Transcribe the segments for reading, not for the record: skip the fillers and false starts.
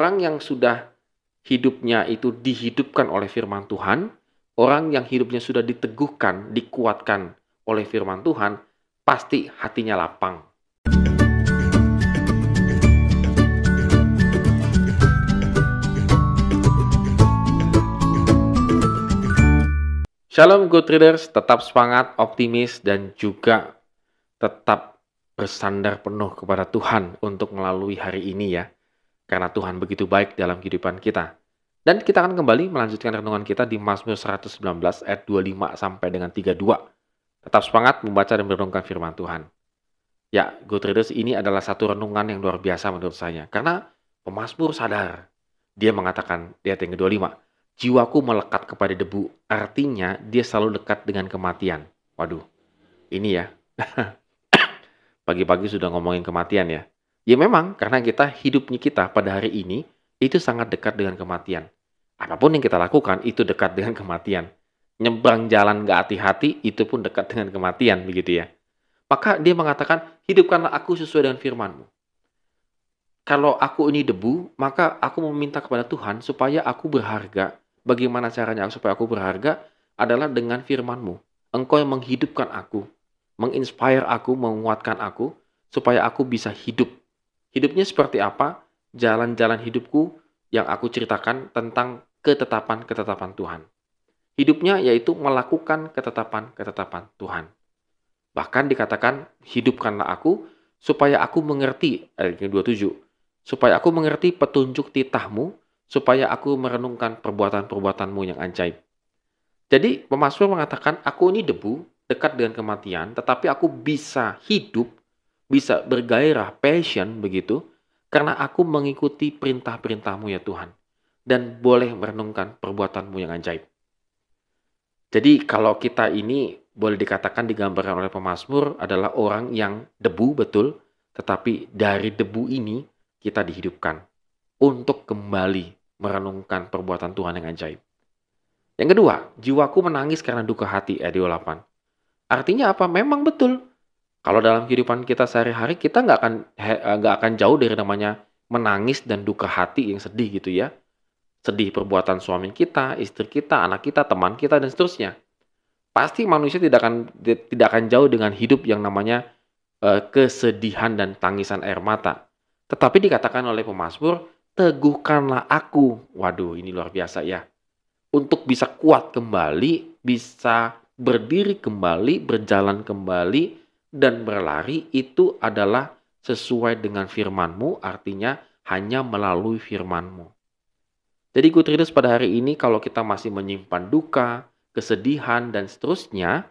Orang yang sudah hidupnya itu dihidupkan oleh firman Tuhan, orang yang hidupnya sudah diteguhkan, dikuatkan oleh firman Tuhan, pasti hatinya lapang. Shalom Good Readers, tetap semangat, optimis, dan juga tetap bersandar penuh kepada Tuhan untuk melalui hari ini ya. Karena Tuhan begitu baik dalam kehidupan kita. Dan kita akan kembali melanjutkan renungan kita di Mazmur 119 ayat 25 sampai dengan 32. Tetap semangat membaca dan merenungkan firman Tuhan. Ya, Good Readers, ini adalah satu renungan yang luar biasa menurut saya. Karena pemazmur sadar. Dia mengatakan di ayat yang ke-25, jiwaku melekat kepada debu, artinya dia selalu dekat dengan kematian. Waduh, ini ya. Pagi-pagi sudah ngomongin kematian ya. Ya memang, karena hidupnya kita pada hari ini, itu sangat dekat dengan kematian. Apapun yang kita lakukan, itu dekat dengan kematian. Nyebrang jalan gak hati-hati, itu pun dekat dengan kematian, begitu ya. Maka dia mengatakan, hidupkanlah aku sesuai dengan firman-Mu. Kalau aku ini debu, maka aku meminta kepada Tuhan supaya aku berharga. Bagaimana caranya supaya aku berharga? Adalah dengan firman-Mu. Engkau yang menghidupkan aku, menginspire aku, menguatkan aku, supaya aku bisa hidup. Hidupnya seperti apa? Jalan-jalan hidupku yang aku ceritakan tentang ketetapan-ketetapan Tuhan. Hidupnya yaitu melakukan ketetapan-ketetapan Tuhan. Bahkan dikatakan, hidupkanlah aku, supaya aku mengerti, ayat 27, supaya aku mengerti petunjuk titah-Mu, supaya aku merenungkan perbuatan-perbuatan-Mu yang ajaib. Jadi pemazmur mengatakan, aku ini debu, dekat dengan kematian, tetapi aku bisa hidup, bisa bergairah, passion begitu, karena aku mengikuti perintah-perintah-Mu ya Tuhan. Dan boleh merenungkan perbuatan-Mu yang ajaib. Jadi kalau kita ini boleh dikatakan digambarkan oleh pemazmur adalah orang yang debu betul, tetapi dari debu ini kita dihidupkan untuk kembali merenungkan perbuatan Tuhan yang ajaib. Yang kedua, jiwaku menangis karena duka hati, ayat 28. Artinya apa? Memang betul. Kalau dalam kehidupan kita sehari-hari, kita nggak akan jauh dari namanya menangis dan duka hati yang sedih gitu ya. Sedih perbuatan suami kita, istri kita, anak kita, teman kita, dan seterusnya. Pasti manusia tidak akan jauh dengan hidup yang namanya kesedihan dan tangisan air mata. Tetapi dikatakan oleh pemazmur, teguhkanlah aku. Waduh, ini luar biasa ya. Untuk bisa kuat kembali, bisa berdiri kembali, berjalan kembali, dan berlari, itu adalah sesuai dengan firman-Mu, artinya hanya melalui firman-Mu. Jadi Good Readers, pada hari ini kalau kita masih menyimpan duka, kesedihan, dan seterusnya,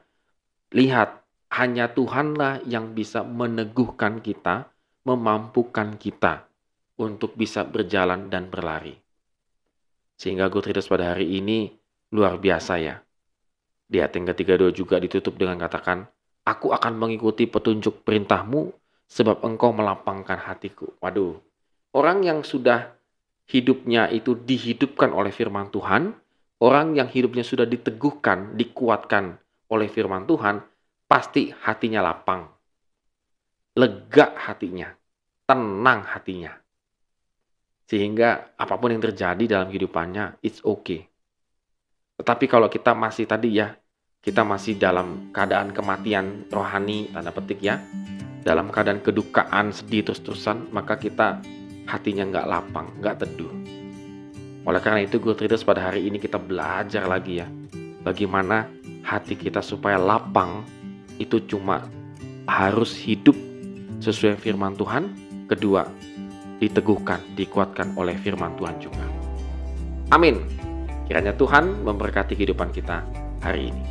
lihat, hanya Tuhanlah yang bisa meneguhkan kita, memampukan kita untuk bisa berjalan dan berlari. Sehingga Good Readers pada hari ini luar biasa ya. Di ayat yang ke-32 juga ditutup dengan katakan, aku akan mengikuti petunjuk perintah-Mu sebab Engkau melapangkan hatiku. Waduh, orang yang sudah hidupnya itu dihidupkan oleh firman Tuhan, orang yang hidupnya sudah diteguhkan, dikuatkan oleh firman Tuhan, pasti hatinya lapang. Lega hatinya, tenang hatinya. Sehingga apapun yang terjadi dalam kehidupannya, it's okay. Tetapi kalau kita masih kita masih dalam keadaan kematian rohani, tanda petik ya, dalam keadaan kedukaan, sedih terus-terusan, maka kita hatinya nggak lapang, nggak teduh. Oleh karena itu, Good Readers, pada hari ini kita belajar lagi ya, bagaimana hati kita supaya lapang, itu cuma harus hidup sesuai firman Tuhan. Kedua, diteguhkan, dikuatkan oleh firman Tuhan juga. Amin. Kiranya Tuhan memberkati kehidupan kita hari ini.